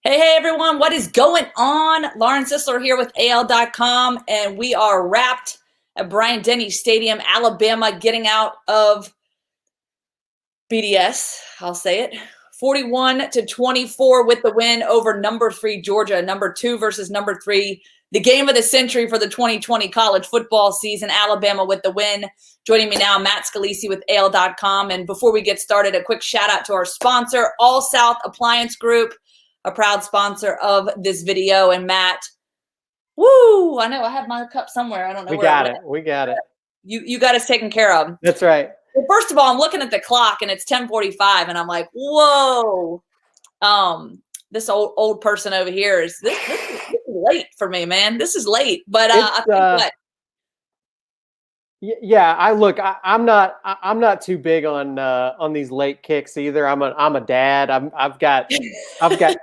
Hey, everyone, what is going on? Lauren Sisler here with AL.com, and we are wrapped at Bryant-Denny Stadium, Alabama, getting out of BDS. I'll say it. 41-24 with the win over number 3 Georgia, number 2 versus number 3. The game of the century for the 2020 college football season. Alabama with the win. Joining me now, Matt Scalisi with AL.com. And before we get started, a quick shout out to our sponsor, All South Appliance Group, a proud sponsor of this video. And Matt, woo! I know I have my cup somewhere. I don't know We where got it it. went. We got it. You got us taken care of. That's right. Well, first of all, I'm looking at the clock and it's 10:45, and I'm like, whoa. This old person over here is this is late for me, man. This is late, but I think what. Yeah, I'm not too big on these late kicks either. I'm a dad. I've got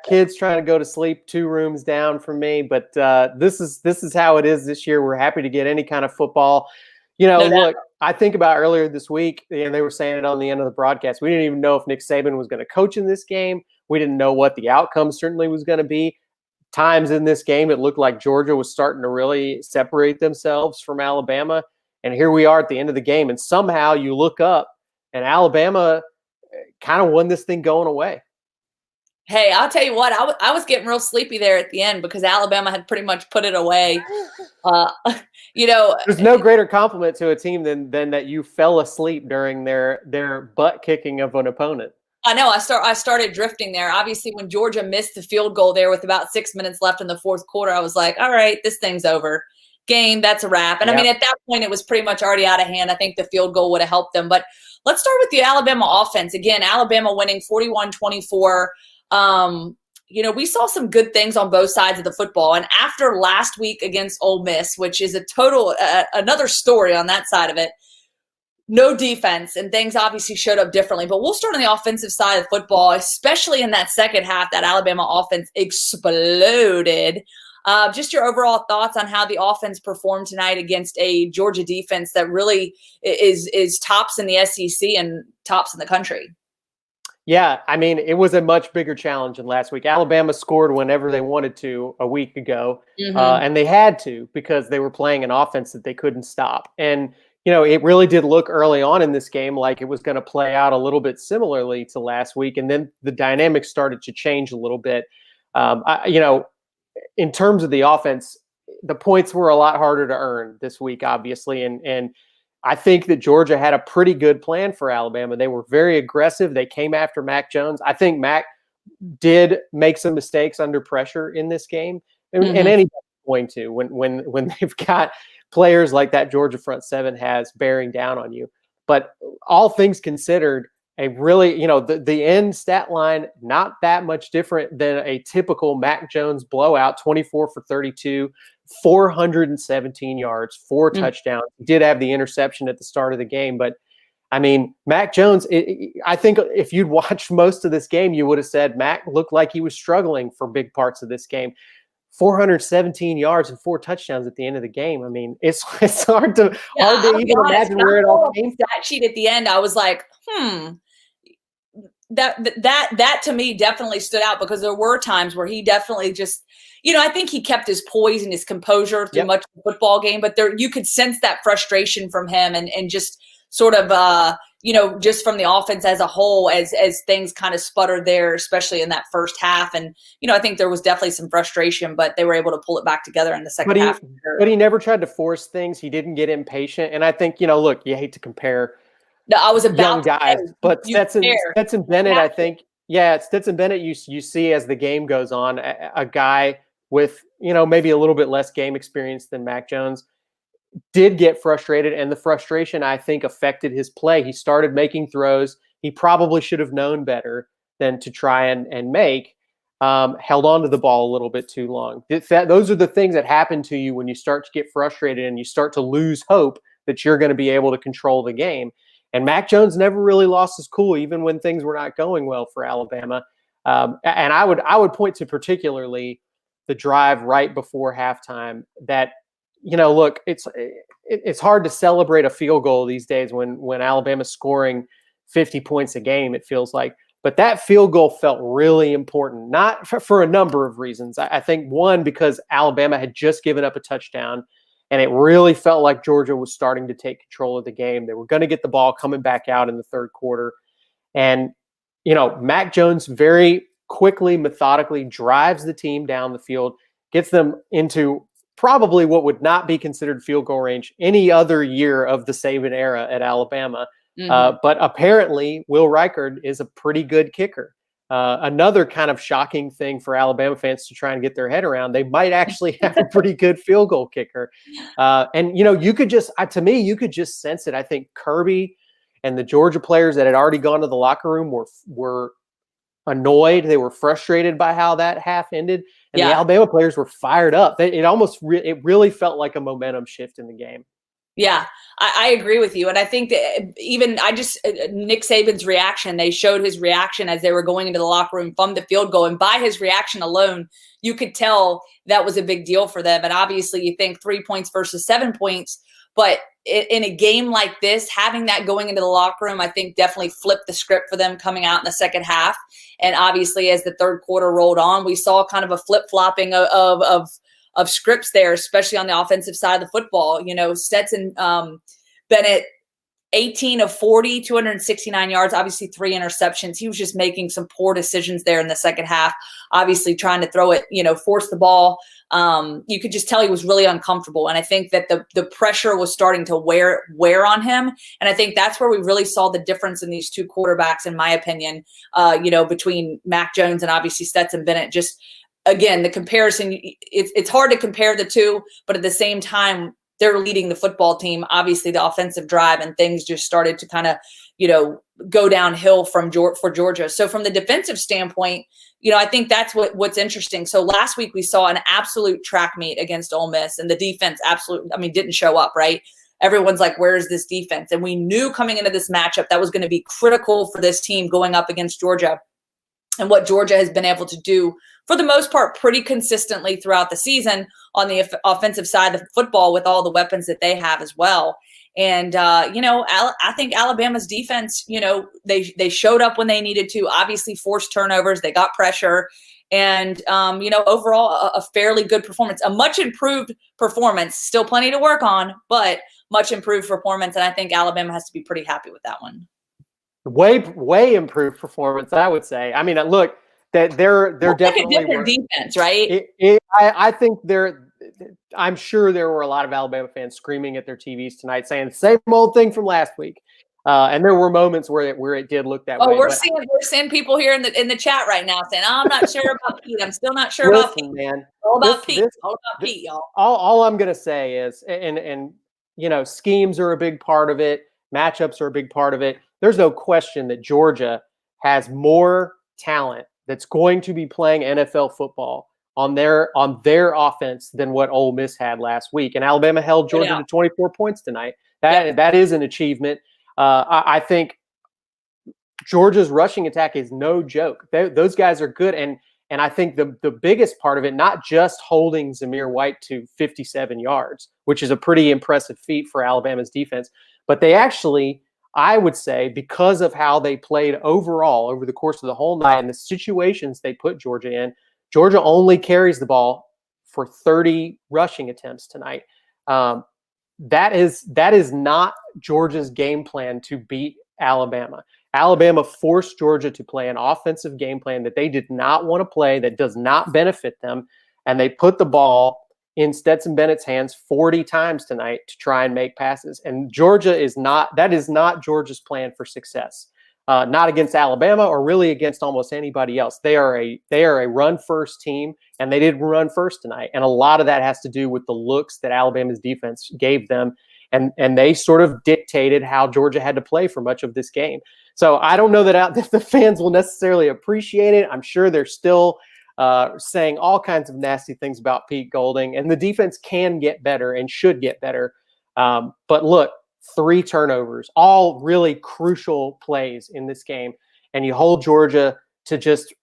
kids trying to go to sleep 2 rooms down from me. But this is how it is this year. We're happy to get any kind of football. No doubt. Look, I think about earlier this week, and they were saying it on the end of the broadcast. We didn't even know if Nick Saban was going to coach in this game. We didn't know what the outcome certainly was going to be. Times in this game, it looked like Georgia was starting to really separate themselves from Alabama. And here we are at the end of the game. And somehow you look up and Alabama kind of won this thing going away. Hey, I'll tell you what, I was getting real sleepy there at the end because Alabama had pretty much put it away. There's no greater compliment to a team than that you fell asleep during their butt kicking of an opponent. I know. I started drifting there. Obviously, when Georgia missed the field goal there with about 6 minutes left in the fourth quarter, I was like, all right, this thing's over. Game, that's a wrap. And I mean, at that point, it was pretty much already out of hand. I think the field goal would have helped them. But let's start with the Alabama offense. Again, Alabama winning 41-24. We saw some good things on both sides of the football. And after last week against Ole Miss, which is a total another story on that side of it, no defense, and things obviously showed up differently. But we'll start on the offensive side of football, especially in that second half. That Alabama offense exploded. Just your overall thoughts on how the offense performed tonight against a Georgia defense that really is tops in the SEC and tops in the country. Yeah, I mean, it was a much bigger challenge than last week. Alabama scored whenever they wanted to a week ago, and they had to because they were playing an offense that they couldn't stop. And, it really did look early on in this game like it was going to play out a little bit similarly to last week. And then the dynamics started to change a little bit. In terms of the offense, the points were a lot harder to earn this week, obviously. And I think that Georgia had a pretty good plan for Alabama. They were very aggressive. They came after Mac Jones. I think Mac did make some mistakes under pressure in this game. And anybody's going to when they've got players like that Georgia front seven has bearing down on you. But all things considered, a really, the end stat line, not that much different than a typical Mac Jones blowout, 24 for 32, 417 yards, 4 touchdowns. He did have the interception at the start of the game. But, I mean, Mac Jones, I think if you'd watched most of this game, you would have said Mac looked like he was struggling for big parts of this game. 417 yards and 4 touchdowns at the end of the game. I mean, it's hard to even imagine where it all came from. That sheet at the end, I was like, that to me definitely stood out because there were times where he definitely just, I think he kept his poise and his composure through much of the football game, but you could sense that frustration from him and just sort of, just from the offense as a whole, as things kind of sputtered there, especially in that first half. And, I think there was definitely some frustration, but they were able to pull it back together in the second half. But he never tried to force things. He didn't get impatient. And I think, look, you hate to compare I was about young guys, but Stetson Bennett, I think, Stetson Bennett, you see as the game goes on, a guy with, maybe a little bit less game experience than Mac Jones did get frustrated. And the frustration, I think, affected his play. He started making throws he probably should have known better than to try and make, held on to the ball a little bit too long. Those are the things that happen to you when you start to get frustrated and you start to lose hope that you're going to be able to control the game. And Mac Jones never really lost his cool, even when things were not going well for Alabama. And I would point to particularly the drive right before halftime that, look, it's hard to celebrate a field goal these days when Alabama's scoring 50 points a game, it feels like. But that field goal felt really important, not for a number of reasons. I think one, because Alabama had just given up a touchdown, and it really felt like Georgia was starting to take control of the game. They were going to get the ball coming back out in the third quarter. And, Mac Jones very quickly, methodically drives the team down the field, gets them into probably what would not be considered field goal range any other year of the Saban era at Alabama. But apparently, Will Reichard is a pretty good kicker. Another kind of shocking thing for Alabama fans to try and get their head around. They might actually have a pretty good field goal kicker. And you could just, to me, you could just sense it. I think Kirby and the Georgia players that had already gone to the locker room were annoyed. They were frustrated by how that half ended. And the Alabama players were fired up. It really felt like a momentum shift in the game. Yeah, I agree with you. And I think that even Nick Saban's reaction, they showed his reaction as they were going into the locker room from the field goal. And by his reaction alone, you could tell that was a big deal for them. And obviously you think 3 points versus 7 points, but in a game like this, having that going into the locker room, I think definitely flipped the script for them coming out in the second half. And obviously as the third quarter rolled on, we saw kind of a flip-flopping of scripts there, especially on the offensive side of the football. Stetson Bennett, 18 of 40, 269 yards, obviously 3 interceptions. He was just making some poor decisions there in the second half, obviously trying to throw it, force the ball. You could just tell he was really uncomfortable. And I think that the pressure was starting to wear on him. And I think that's where we really saw the difference in these two quarterbacks, in my opinion, between Mac Jones and obviously Stetson Bennett. Just, again, the comparison, it's hard to compare the two, but at the same time, they're leading the football team, obviously the offensive drive, and things just started to kind of, go downhill for Georgia. So from the defensive standpoint, I think that's what's interesting. So last week we saw an absolute track meet against Ole Miss, and the defense didn't show up, right? Everyone's like, where is this defense? And we knew coming into this matchup that was going to be critical for this team going up against Georgia. And what Georgia has been able to do, for the most part, pretty consistently throughout the season on the offensive side of football with all the weapons that they have as well. And, I think Alabama's defense, they showed up when they needed to, obviously forced turnovers. They got pressure. And, overall, a fairly good performance, a much improved performance, still plenty to work on, but much improved performance. And I think Alabama has to be pretty happy with that one. Way improved performance, I would say. I mean, look, that they're definitely a different defense, right? I think I'm sure there were a lot of Alabama fans screaming at their TVs tonight, saying the same old thing from last week. And there were moments where it did look that way. We're seeing people here in the chat right now saying, "Oh, I'm not sure about Pete. I'm still not sure about Pete." Man, all about Pete, y'all. All I'm gonna say is, and schemes are a big part of it. Matchups are a big part of it. There's no question that Georgia has more talent that's going to be playing NFL football on their offense than what Ole Miss had last week. And Alabama held Georgia to 24 points tonight. That is an achievement. I think Georgia's rushing attack is no joke. Those guys are good. And I think the biggest part of it, not just holding Zamir White to 57 yards, which is a pretty impressive feat for Alabama's defense, but they actually, I would say, because of how they played overall over the course of the whole night and the situations they put Georgia in, Georgia only carries the ball for 30 rushing attempts tonight. That is not Georgia's game plan to beat Alabama. Alabama forced Georgia to play an offensive game plan that they did not want to play, that does not benefit them, and they put the ball in Stetson Bennett's hands 40 times tonight to try and make passes. And that is not Georgia's plan for success. Not against Alabama or really against almost anybody else. They are a run first team, and they did run first tonight. And a lot of that has to do with the looks that Alabama's defense gave them. And they sort of dictated how Georgia had to play for much of this game. So I don't know that the fans will necessarily appreciate it. I'm sure they're still saying all kinds of nasty things about Pete Golding, and the defense can get better and should get better. But look, 3 turnovers, all really crucial plays in this game, and you hold Georgia to just,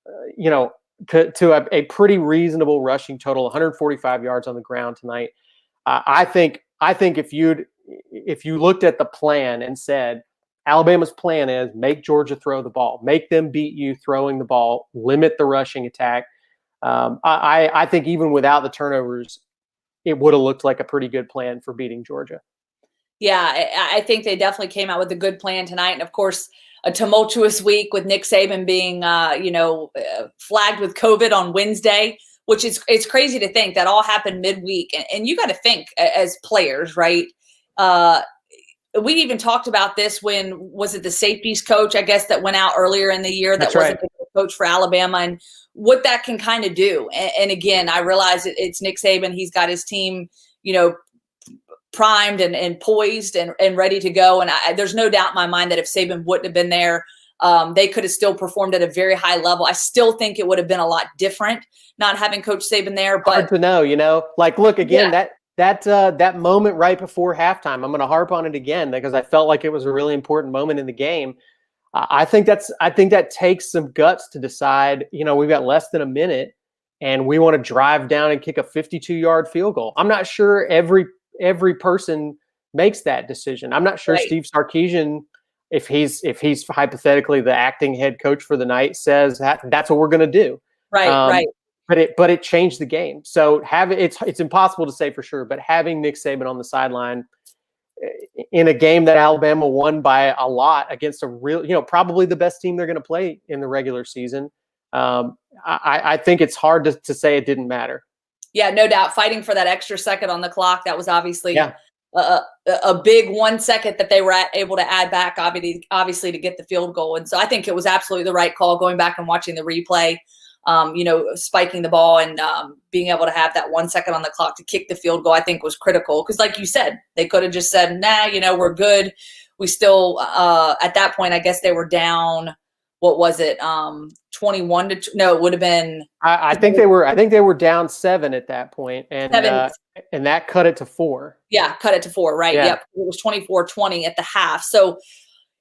to a pretty reasonable rushing total, 145 yards on the ground tonight. I think if you looked at the plan and said, Alabama's plan is make Georgia throw the ball, make them beat you throwing the ball, limit the rushing attack. I think even without the turnovers, it would have looked like a pretty good plan for beating Georgia. Yeah, I think they definitely came out with a good plan tonight. And of course, a tumultuous week with Nick Saban being, flagged with COVID on Wednesday, which it's crazy to think that all happened midweek. And you got to think as players, right? We even talked about this when, was it the safeties coach, I guess, that went out earlier in the year that wasn't the coach for Alabama, and what that can kind of do. And again, I realize it's Nick Saban. He's got his team, primed and poised and ready to go. And there's no doubt in my mind that if Saban wouldn't have been there, they could have still performed at a very high level. I still think it would have been a lot different not having Coach Saban there. But hard to know, like, look, again, that moment right before halftime, I'm going to harp on it again because I felt like it was a really important moment in the game. I think that takes some guts to decide, we've got less than a minute and we want to drive down and kick a 52-yard field goal. I'm not sure every person makes that decision. I'm not sure Steve Sarkisian, if he's hypothetically the acting head coach for the night, says that's what we're going to do. Right. But it changed the game. So it's impossible to say for sure, but having Nick Saban on the sideline in a game that Alabama won by a lot against a real, probably the best team they're going to play in the regular season, I think it's hard to say it didn't matter. Yeah, no doubt. Fighting for that extra second on the clock, that was obviously a big 1 second that they were able to add back, obviously, to get the field goal. And so I think it was absolutely the right call, going back and watching the replay, spiking the ball and being able to have that 1 second on the clock to kick the field goal, I think was critical. Because like you said, they could have just said, nah, we're good. We still, at that point, I guess they were down. What was it? 21 to no, it would have been. I think they were down 7 at that point, and that cut it to 4. Yeah, cut it to 4. Right. Yeah. Yep. It was 24-20 at the half. So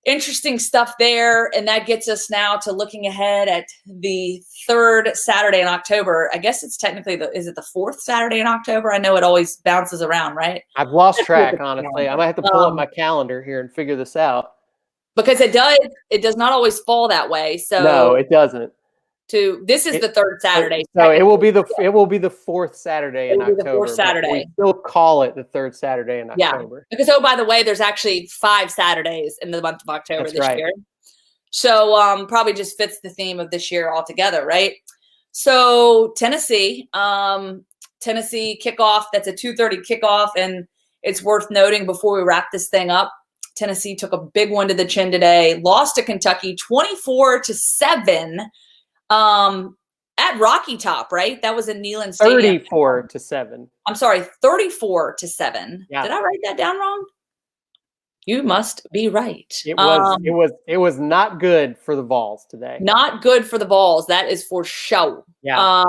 interesting stuff there, and that gets us now to looking ahead at the 3rd Saturday in October. I guess it's technically is it the 4th Saturday in October? I know it always bounces around, right? I've lost track, honestly. I might have to pull up my calendar here and figure this out. Because it does not always fall that way. So no, it doesn't. This is the 3rd Saturday. So it will be the 4th Saturday in October. The 4th Saturday. We still call it the 3rd Saturday in October. Because by the way, there's actually 5 Saturdays in the month of October this year. So probably just fits the theme of this year altogether, right? So Tennessee kickoff. That's a 2:30 kickoff, and it's worth noting before we wrap this thing up, Tennessee took a big one to the chin today, lost to Kentucky 24-7 at Rocky Top, right? That was in Neyland Stadium. 34-7. I'm sorry, 34-7. Yeah. Did I write that down wrong? You must be right. It was not good for the Vols today. Not good for the Vols. That is for sure. Yeah.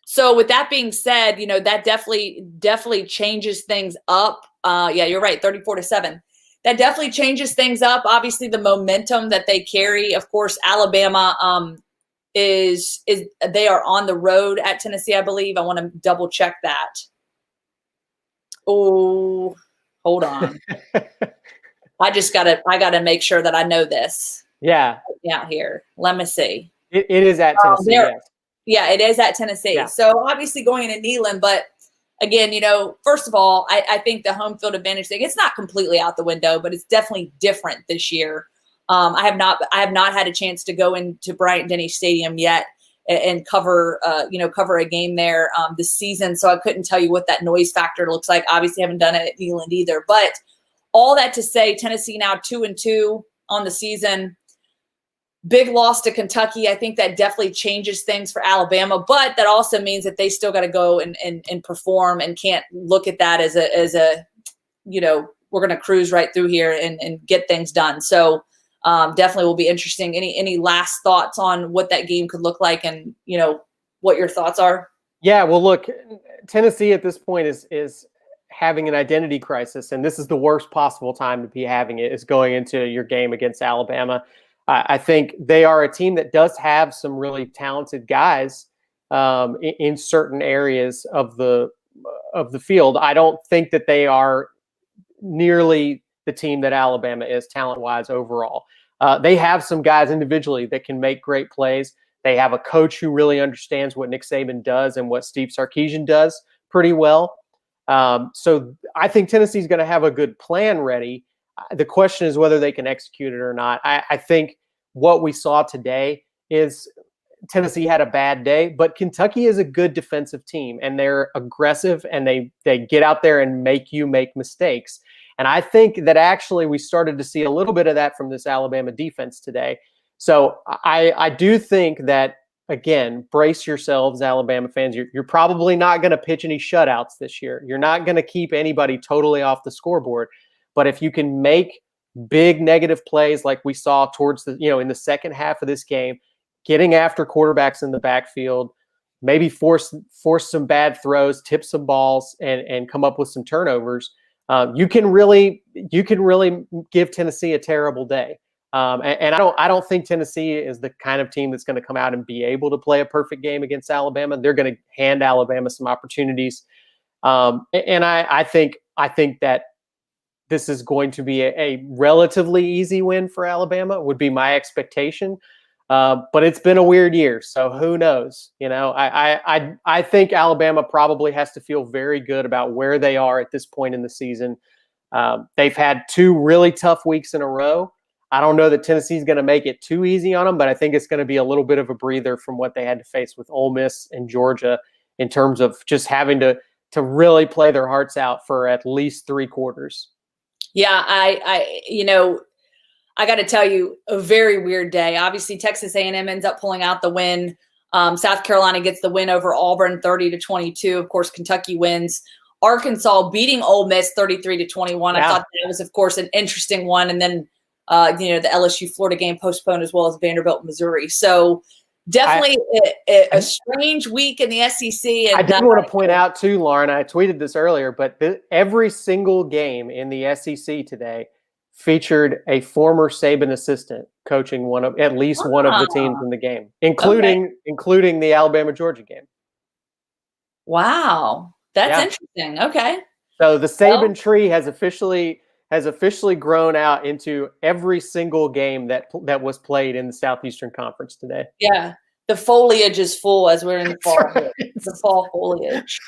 So with that being said, that definitely changes things up. Yeah, you're right. 34-7. That definitely changes things up. Obviously, the momentum that they carry. Of course, Alabama is they are on the road at Tennessee, I believe. I want to double check that. Oh, hold on. I gotta make sure that I know this. Yeah. Out here. Let me see. It is at Tennessee. Yes. Yeah, it is at Tennessee. Yeah. So obviously going into Neyland, but again, first of all, I think the home field advantage thing, it's not completely out the window, but it's definitely different this year. I have not had a chance to go into Bryant-Denny Stadium yet and cover a game there this season. So I couldn't tell you what that noise factor looks like. Obviously haven't done it at Neyland either, but all that to say, Tennessee now 2-2 on the season. Big loss to Kentucky. I think that definitely changes things for Alabama, but that also means that they still got to go and perform and can't look at that as a we're going to cruise right through here and get things done. So definitely will be interesting. Any last thoughts on what that game could look like and, what your thoughts are? Yeah, well, look, Tennessee at this point is having an identity crisis, and this is the worst possible time to be having it, is going into your game against Alabama. I think they are a team that does have some really talented guys in certain areas of the field. I don't think that they are nearly the team that Alabama is talent-wise overall. They have some guys individually that can make great plays. They have a coach who really understands what Nick Saban does and what Steve Sarkisian does pretty well. So I think Tennessee's going to have a good plan ready. The question is whether they can execute it or not. I think what we saw today is Tennessee had a bad day, but Kentucky is a good defensive team, and they're aggressive, and they get out there and make you make mistakes. And I think that actually we started to see a little bit of that from this Alabama defense today. So I do think that, again, brace yourselves, Alabama fans. You're probably not going to pitch any shutouts this year. You're not going to keep anybody totally off the scoreboard. But if you can make big negative plays like we saw towards the, in the second half of this game, getting after quarterbacks in the backfield, maybe force some bad throws, tip some balls, and come up with some turnovers, you can really give Tennessee a terrible day. And I don't think Tennessee is the kind of team that's going to come out and be able to play a perfect game against Alabama. They're going to hand Alabama some opportunities. And I think that this is going to be a relatively easy win for Alabama, would be my expectation. But it's been a weird year, so who knows? I think Alabama probably has to feel very good about where they are at this point in the season. They've had 2 really tough weeks in a row. I don't know that Tennessee's going to make it too easy on them, but I think it's going to be a little bit of a breather from what they had to face with Ole Miss and Georgia in terms of just having to really play their hearts out for at least 3 quarters. Yeah, I got to tell you, a very weird day. Obviously, Texas A&M ends up pulling out the win. South Carolina gets the win over Auburn, 30-22. Of course, Kentucky wins. Arkansas beating Ole Miss 33-21. I thought that was, of course, an interesting one. And then, the LSU Florida game postponed, as well as Vanderbilt, Missouri. So definitely a strange week in the SEC. And I did want to point out too, Lauren, I tweeted this earlier, but every single game in the SEC today featured a former Saban assistant coaching at least one of the teams in the game, including the Alabama-Georgia game. Wow. That's interesting. Okay. So the Saban tree has officially grown out into every single game that was played in the Southeastern Conference today. Yeah. The foliage is full as we're in the fall. Right. The fall foliage.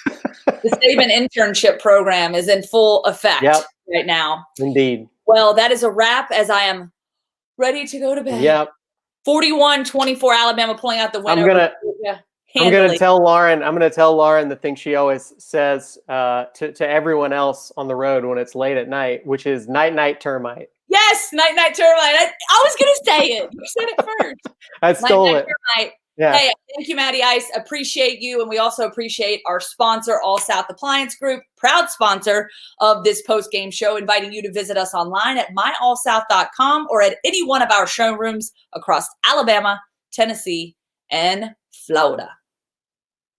The Saban internship program is in full effect right now. Indeed. Well, that is a wrap as I am ready to go to bed. Yep. 41-24 Alabama pulling out the win. I'm going to tell Lauren the thing she always says to everyone else on the road when it's late at night, which is night termite. Yes, night termite. I was going to say it. You said it first. I stole it. Termite. Yeah. Hey, thank you, Matty Ice. Appreciate you. And we also appreciate our sponsor, All South Appliance Group, proud sponsor of this post-game show, inviting you to visit us online at myallsouth.com or at any one of our showrooms across Alabama, Tennessee, and Florida.